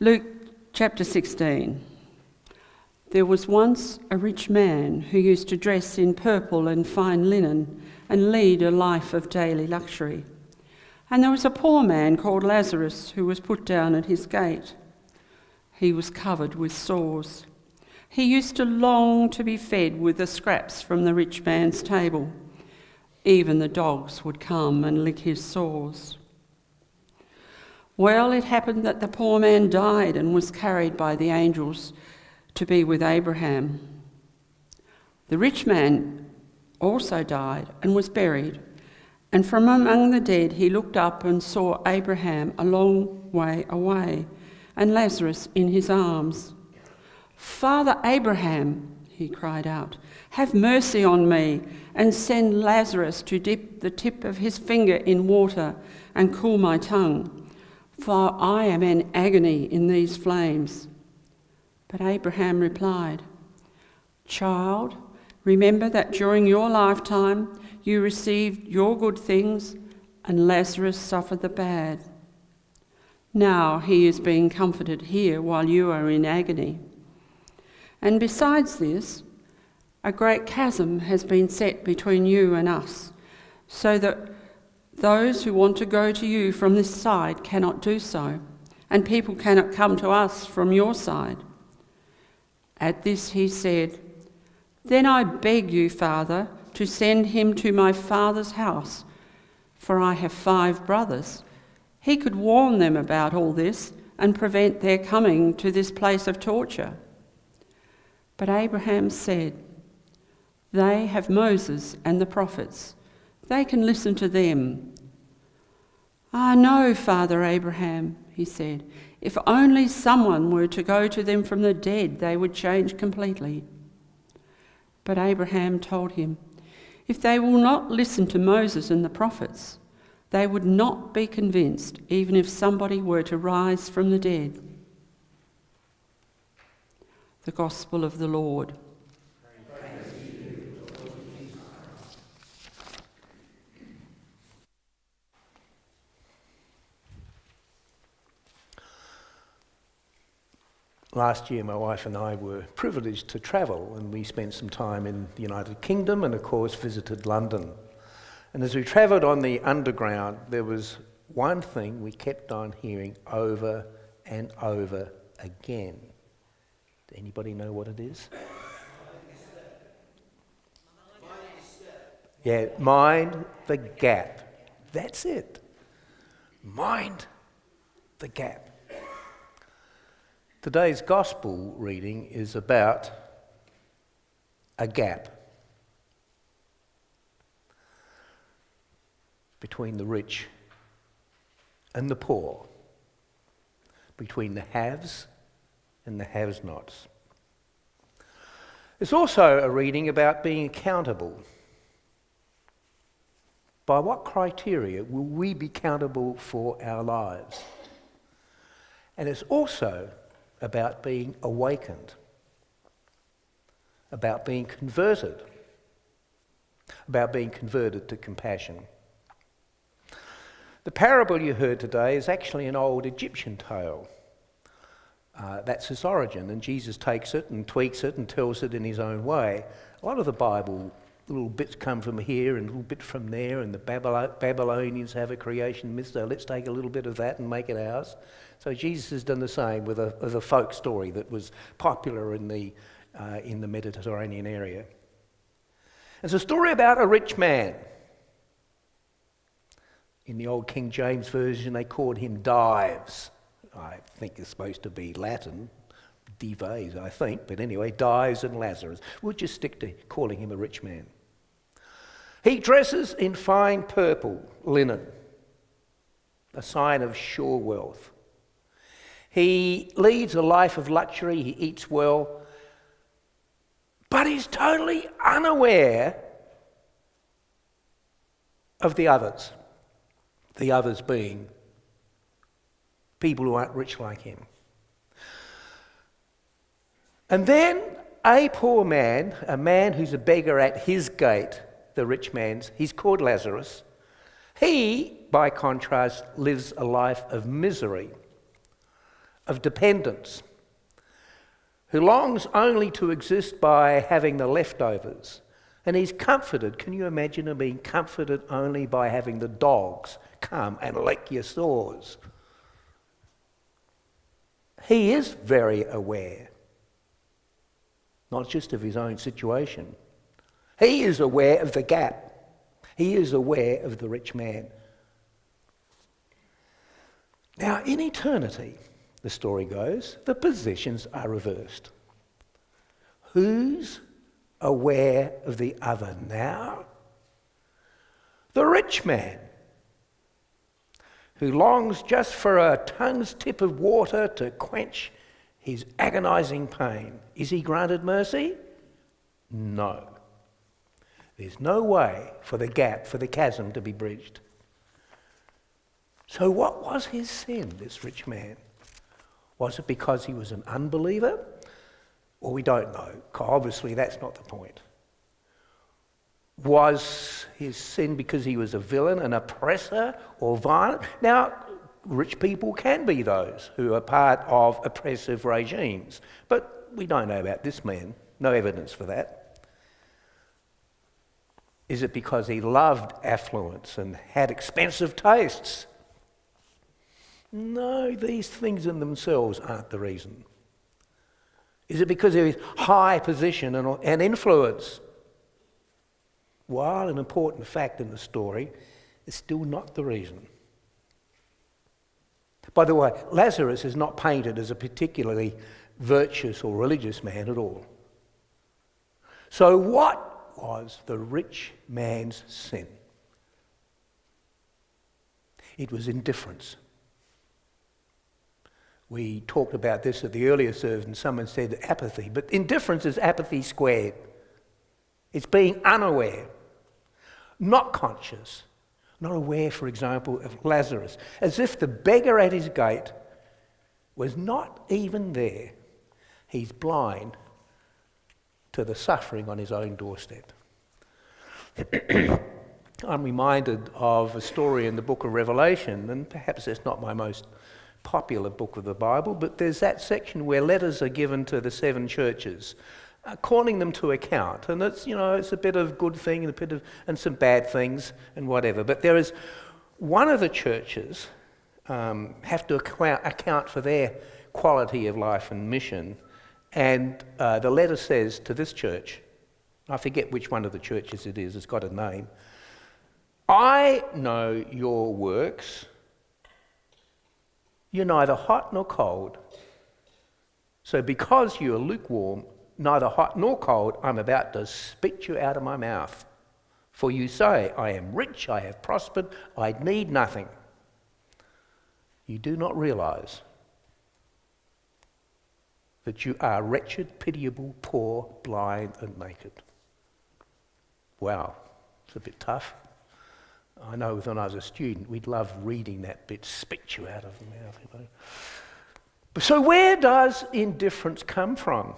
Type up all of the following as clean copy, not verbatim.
Luke chapter 16. There was once a rich man who used to dress in purple and fine linen and lead a life of daily luxury. And there was a poor man called Lazarus who was put down at his gate. He was covered with sores. He used to long to be fed with the scraps from the rich man's table. Even the dogs would come and lick his sores. Well, it happened that the poor man died and was carried by the angels to be with Abraham. The rich man also died and was buried, and from among the dead he looked up and saw Abraham a long way away, and Lazarus in his arms. "Father Abraham," he cried out, "have mercy on me, and send Lazarus to dip the tip of his finger in water and cool my tongue, for I am in agony in these flames." But Abraham replied, "Child, remember that during your lifetime you received your good things, and Lazarus suffered the bad. Now he is being comforted here while you are in agony. And besides this, a great chasm has been set between you and us, so that those who want to go to you from this side cannot do so, and people cannot come to us from your side." At this he said, "Then I beg you, Father, to send him to my father's house, for I have 5 brothers. He could warn them about all this and prevent their coming to this place of torture." But Abraham said, "They have Moses and the prophets. They can listen to them." "Ah, no, Father Abraham," he said, "if only someone were to go to them from the dead, they would change completely." But Abraham told him, "If they will not listen to Moses and the prophets, they would not be convinced, even if somebody were to rise from the dead." The Gospel of the Lord. Last year, my wife and I were privileged to travel, and we spent some time in the United Kingdom and, of course, visited London. And as we travelled on the underground, there was one thing we kept on hearing over and over again. Anybody know what it is? Yeah, mind the gap. That's it. Mind the gap. Today's gospel reading is about a gap between the rich and the poor, between the haves and the have-nots. It's also a reading about being accountable. By what criteria will we be accountable for our lives? And it's also about being awakened, about being converted to compassion. The parable you heard today is actually an old Egyptian tale. That's its origin, and Jesus takes it and tweaks it and tells it in his own way. A lot of the Bible, little bits come from here and a little bit from there, and the Babylonians have a creation myth, so let's take a little bit of that and make it ours. So Jesus has done the same with a folk story that was popular in the Mediterranean area. It's a story about a rich man. In the old King James Version, they called him Dives. I think it's supposed to be Latin, Dives, I think, but anyway, Dives and Lazarus. We'll just stick to calling him a rich man. He dresses in fine purple linen, a sign of sure wealth. He leads a life of luxury, he eats well, but he's totally unaware of the others being people who aren't rich like him. And then a poor man, a man who's a beggar at his gate, the rich man's, he's called Lazarus. He, by contrast, lives a life of misery, of dependence, who longs only to exist by having the leftovers. And he's comforted. Can you imagine him being comforted only by having the dogs come and lick your sores? He is very aware, not just of his own situation. He is aware of the gap. He is aware of the rich man. Now, in eternity, the story goes, the positions are reversed. Who's aware of the other now? The rich man, who longs just for a tongue's tip of water to quench his agonizing pain. Is he granted mercy? No. There's no way for the gap, for the chasm to be bridged. So what was his sin, this rich man? Was it because he was an unbeliever? Well, we don't know. Obviously, that's not the point. Was his sin because he was a villain, an oppressor, or violent? Now, rich people can be those who are part of oppressive regimes, but we don't know about this man. No evidence for that. Is it because he loved affluence and had expensive tastes? No, these things in themselves aren't the reason. Is it because of his high position and influence? While an important fact in the story, it's still not the reason. By the way, Lazarus is not painted as a particularly virtuous or religious man at all. So what was the rich man's sin? It was indifference. We talked about this at the earlier service and someone said apathy, but indifference is apathy squared. It's being unaware, not conscious, not aware, for example, of Lazarus, as if the beggar at his gate was not even there. He's blind to the suffering on his own doorstep. I'm reminded of a story in the book of Revelation, and perhaps it's not my most popular book of the Bible, but there's that section where letters are given to the 7 churches, calling them to account. And it's, it's a bit of good thing and some bad things and whatever. But there is one of the churches have to account for their quality of life and mission. And the letter says to this church, I forget which one of the churches it is, it's got a name. I know your works. You're neither hot nor cold. So because you are lukewarm, neither hot nor cold, I'm about to spit you out of my mouth. For you say, I am rich, I have prospered, I need nothing. You do not realize that you are wretched, pitiable, poor, blind, and naked. Wow, it's a bit tough. I know when I was a student, we'd love reading that bit, spit you out of the mouth. So where does indifference come from?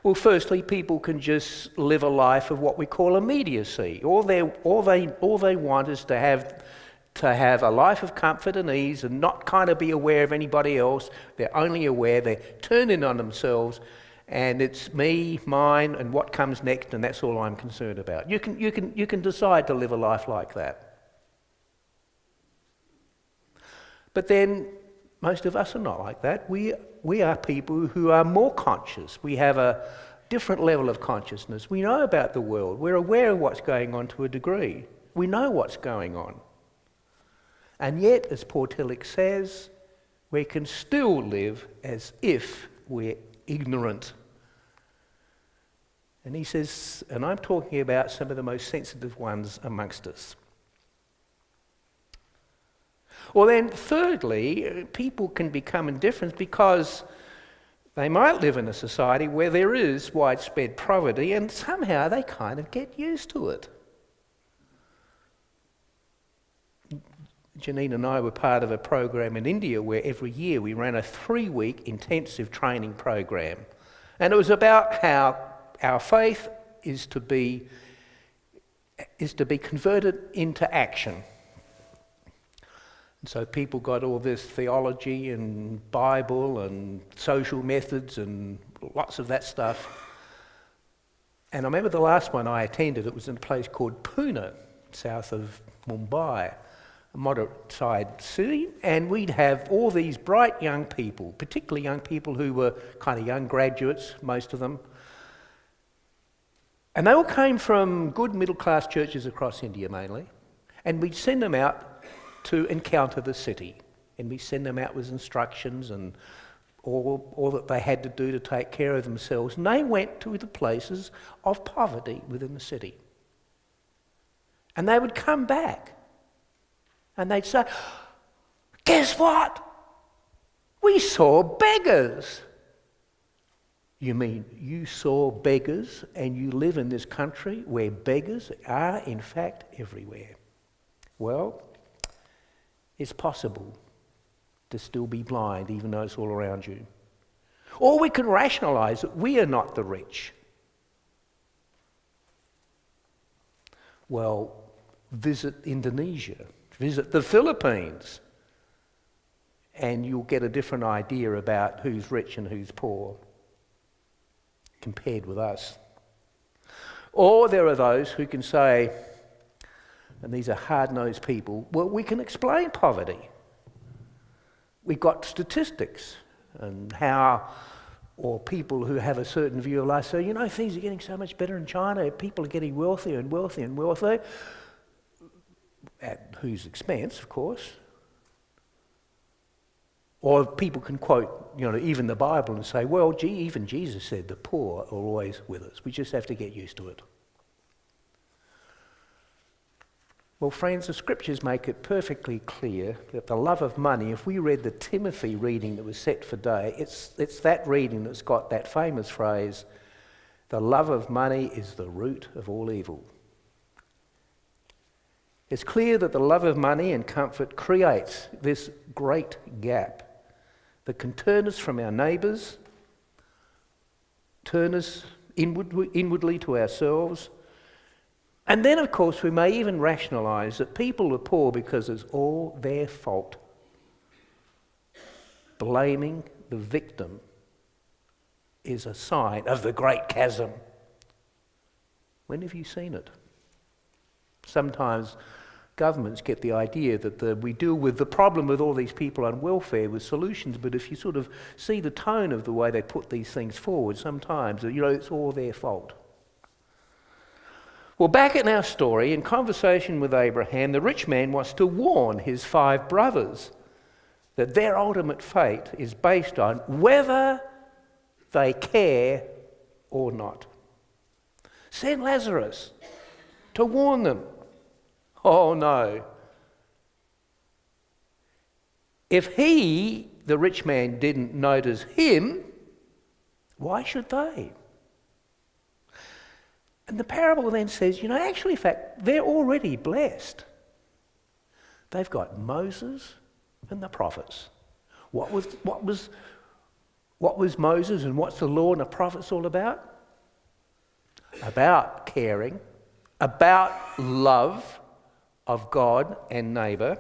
Well, firstly, people can just live a life of what we call immediacy. All they want is to have a life of comfort and ease and not kind of be aware of anybody else. They're only aware, they're turned in on themselves, and it's me, mine, and what comes next, and that's all I'm concerned about. You can decide to live a life like that. But then most of us are not like that. We are people who are more conscious. We have a different level of consciousness. We know about the world. We're aware of what's going on to a degree. We know what's going on. And yet, as Portillic says, we can still live as if we're ignorant. And he says, and I'm talking about some of the most sensitive ones amongst us. Well then, thirdly, people can become indifferent because they might live in a society where there is widespread poverty and somehow they kind of get used to it. Janine and I were part of a program in India where every year we ran a 3-week intensive training program. And it was about how our faith is to be converted into action. And so people got all this theology and Bible and social methods and lots of that stuff. And I remember the last one I attended, it was in a place called Pune, south of Mumbai, a moderate-sized city, and we'd have all these bright young people, particularly young people who were kind of young graduates, most of them. And they all came from good middle-class churches across India mainly, and we'd send them out to encounter the city, and we'd send them out with instructions and all that they had to do to take care of themselves. And they went to the places of poverty within the city. And they would come back and they'd say, guess what? We saw beggars. You mean you saw beggars and you live in this country where beggars are in fact everywhere? Well, it's possible to still be blind even though it's all around you. Or we can rationalise that we are not the rich. Well, visit Indonesia, visit the Philippines, and you'll get a different idea about who's rich and who's poor compared with us. Or there are those who can say, and these are hard-nosed people, well, we can explain poverty. We've got statistics and how, or people who have a certain view of life say, you know, things are getting so much better in China, people are getting wealthier and wealthier and wealthier, at whose expense, of course. Or people can quote, you know, even the Bible and say, well, gee, even Jesus said the poor are always with us. We just have to get used to it. Well, friends, the scriptures make it perfectly clear that the love of money, if we read the Timothy reading that was set for today, it's that reading that's got that famous phrase, the love of money is the root of all evil. It's clear that the love of money and comfort creates this great gap that can turn us from our neighbours, turn us inwardly to ourselves. And then, of course, we may even rationalise that people are poor because it's all their fault. Blaming the victim is a sign of the great chasm. When have you seen it? Sometimes governments get the idea that we deal with the problem with all these people on welfare with solutions, but if you sort of see the tone of the way they put these things forward, sometimes, you know, it's all their fault. Well, back in our story, in conversation with Abraham, the rich man wants to warn his 5 brothers that their ultimate fate is based on whether they care or not. Send Lazarus to warn them. Oh no. If he, the rich man, didn't notice him, why should they? And the parable then says, you know, actually, in fact, they're already blessed. They've got Moses and the prophets. What was Moses and what's the law and the prophets all about? About caring, about love of God and neighbour.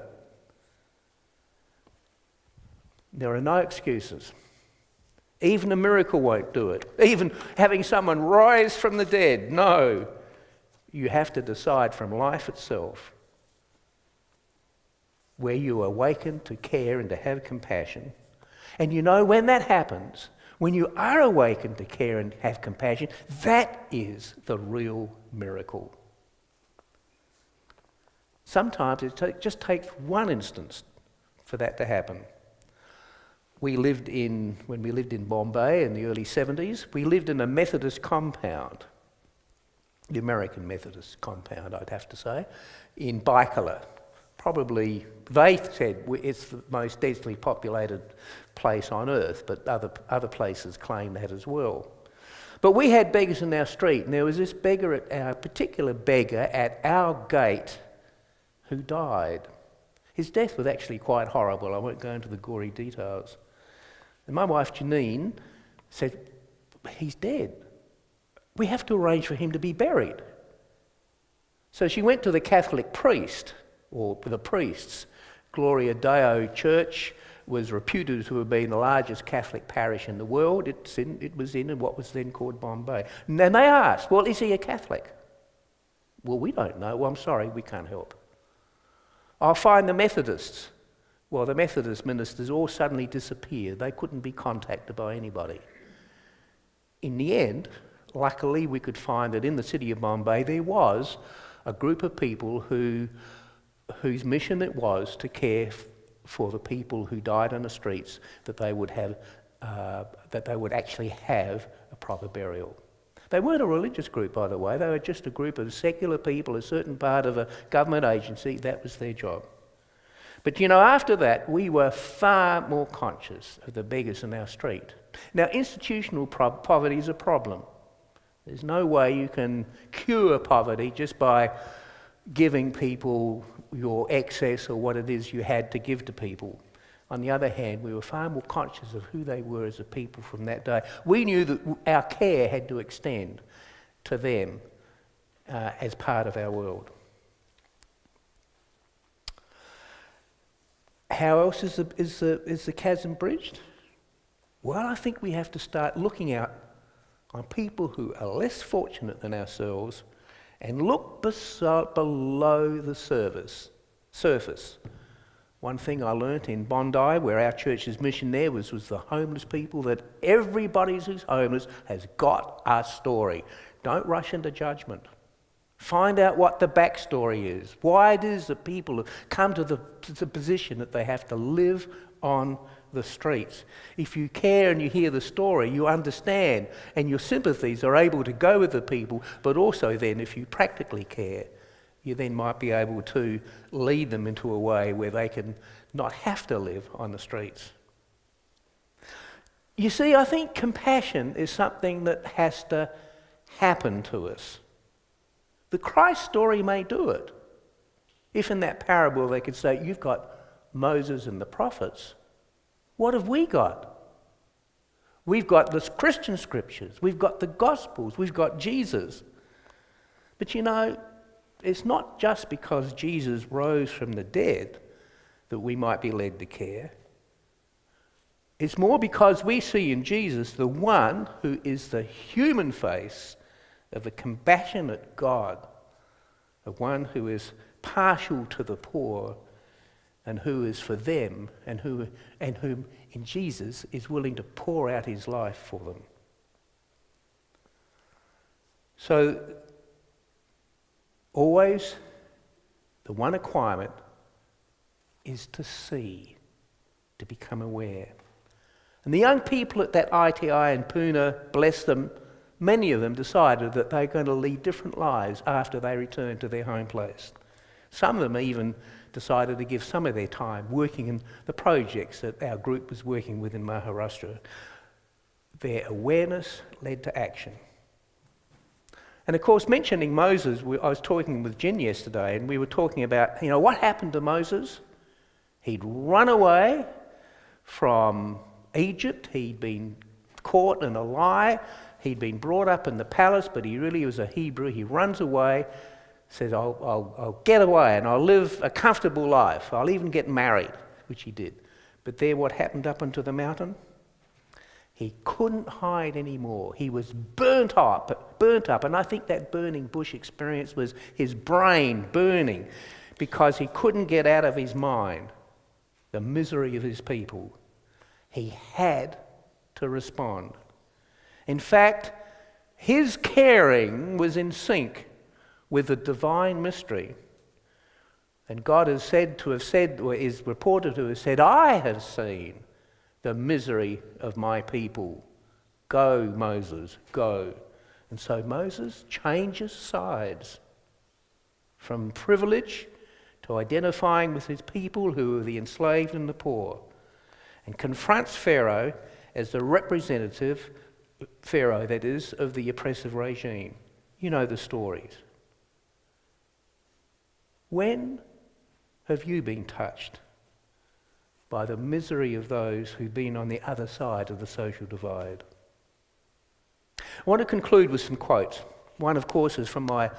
There are no excuses. Even a miracle won't do it. Even having someone rise from the dead, no. You have to decide from life itself where you awaken to care and to have compassion. And you know, when that happens, when you are awakened to care and have compassion, that is the real miracle. Sometimes it just takes one instance for that to happen. When we lived in Bombay in the early 70s, we lived in a Methodist compound, the American Methodist compound, I'd have to say, in Baikala. Probably, they said it's the most densely populated place on earth, but other places claim that as well. But we had beggars in our street, and there was this particular beggar at our gate who died. His death was actually quite horrible. I won't go into the gory details. And my wife, Janine, said, he's dead. We have to arrange for him to be buried. So she went to the Catholic priest, or the priests, Gloria Deo Church was reputed to have been the largest Catholic parish in the world. It was in what was then called Bombay. And then they asked, well, is he a Catholic? Well, we don't know. Well, I'm sorry, we can't help. I'll find the Methodists. Well, the Methodist ministers all suddenly disappeared. They couldn't be contacted by anybody. In the end, luckily, we could find that in the city of Bombay there was a group of people whose mission it was to care for the people who died on the streets, that they would actually have a proper burial. They weren't a religious group, by the way. They were just a group of secular people, a certain part of a government agency. That was their job. But after that, we were far more conscious of the beggars in our street. Now, institutional poverty is a problem. There's no way you can cure poverty just by giving people your excess or what it is you had to give to people. On the other hand, we were far more conscious of who they were as a people from that day. We knew that our care had to extend to them as part of our world. How else is the chasm bridged? Well, I think we have to start looking out on people who are less fortunate than ourselves and look below the surface. One thing I learnt in Bondi, where our church's mission there was the homeless people, that everybody who's homeless has got a story. Don't rush into judgment. Find out what the backstory is. Why it is that people have come to the position that they have to live on the streets. If you care and you hear the story, you understand, and your sympathies are able to go with the people, but also then, if you practically care, you then might be able to lead them into a way where they can not have to live on the streets. You see, I think compassion is something that has to happen to us. The Christ story may do it. If in that parable they could say, you've got Moses and the prophets, what have we got? We've got the Christian scriptures, we've got the Gospels, we've got Jesus. But it's not just because Jesus rose from the dead that we might be led to care. It's more because we see in Jesus the one who is the human face of a compassionate God, the one who is partial to the poor and who is for them and whom in Jesus is willing to pour out his life for them. So always the one requirement is to see, to become aware. And the young people at that ITI in Pune, bless them, many of them decided that they're going to lead different lives after they returned to their home place. Some of them even decided to give some of their time working in the projects that our group was working with in Maharashtra. Their awareness led to action. And of course, mentioning Moses, I was talking with Jen yesterday, and we were talking about, what happened to Moses? He'd run away from Egypt. He'd been caught in a lie. He'd been brought up in the palace, but he really was a Hebrew. He runs away, says, I'll get away and I'll live a comfortable life. I'll even get married, which he did. But there, what happened up onto the mountain? He couldn't hide anymore. He was burnt up. And I think that burning bush experience was his brain burning because he couldn't get out of his mind the misery of his people. He had to respond. In fact, his caring was in sync with the divine mystery. And God is reported to have said, I have seen the misery of my people. Go, Moses, go. And so Moses changes sides from privilege to identifying with his people who are the enslaved and the poor, and confronts Pharaoh as the representative, Pharaoh that is, of the oppressive regime. You know the stories. When have you been touched by the misery of those who've been on the other side of the social divide? I want to conclude with some quotes. One, of course, is from my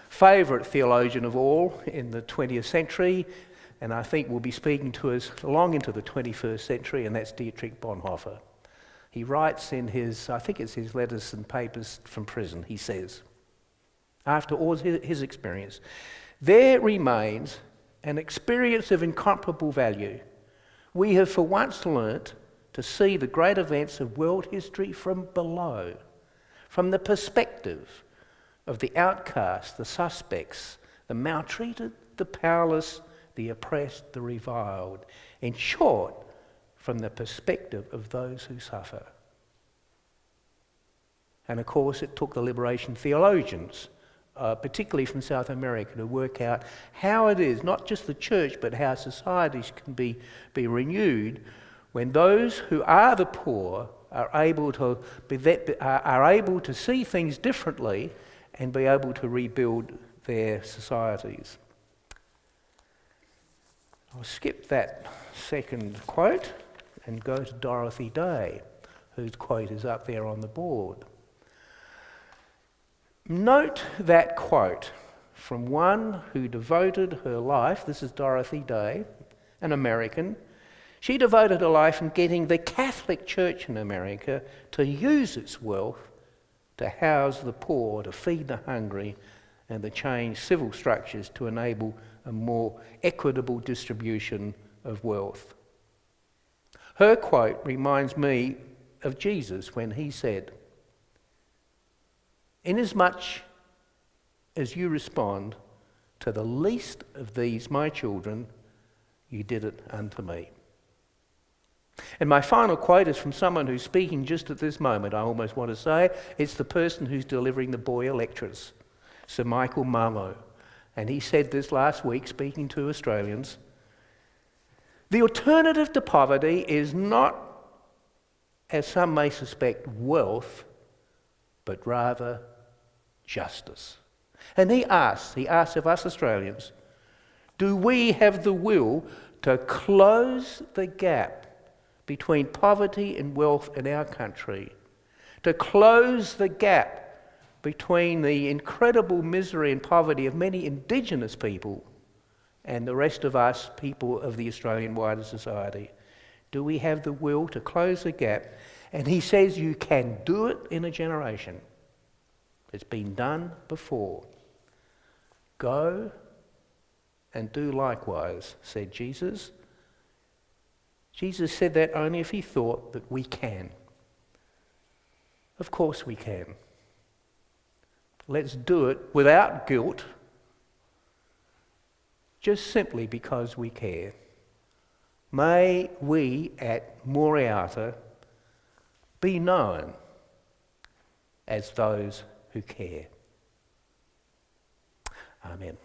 favourite theologian of all in the 20th century, and I think will be speaking to us long into the 21st century, and that's Dietrich Bonhoeffer. He writes in his, I think it's his letters and papers from prison, he says, after all his experience, there remains an experience of incomparable value. We have for once learnt to see the great events of world history from below, from the perspective of the outcast, the suspects, the maltreated, the powerless, the oppressed, the reviled. In short, from the perspective of those who suffer. And of course, it took the liberation theologians, particularly from South America, to work out how it is, not just the church, but how societies can be renewed when those who are the poor are able to see things differently and be able to rebuild their societies. I'll skip that second quote and go to Dorothy Day, whose quote is up there on the board. Note that quote from one who devoted her life, this is Dorothy Day, an American. She devoted her life in getting the Catholic Church in America to use its wealth to house the poor, to feed the hungry, and to change civil structures to enable a more equitable distribution of wealth. Her quote reminds me of Jesus when he said, "Inasmuch as you respond to the least of these my children, you did it unto me." And my final quote is from someone who's speaking just at this moment, I almost want to say. It's the person who's delivering the Boyer lectures, Sir Michael Marlowe. And he said this last week, speaking to Australians. The alternative to poverty is not, as some may suspect, wealth, but rather justice. And he asks of us Australians, do we have the will to close the gap between poverty and wealth in our country, to close the gap between the incredible misery and poverty of many Indigenous people and the rest of us, people of the Australian wider society? Do we have the will to close the gap? And he says you can do it in a generation. It's been done before. Go and do likewise, said Jesus. Jesus said that only if he thought that we can. Of course we can. Let's do it without guilt, just simply because we care. May we at Morialta be known as those who care. Amen.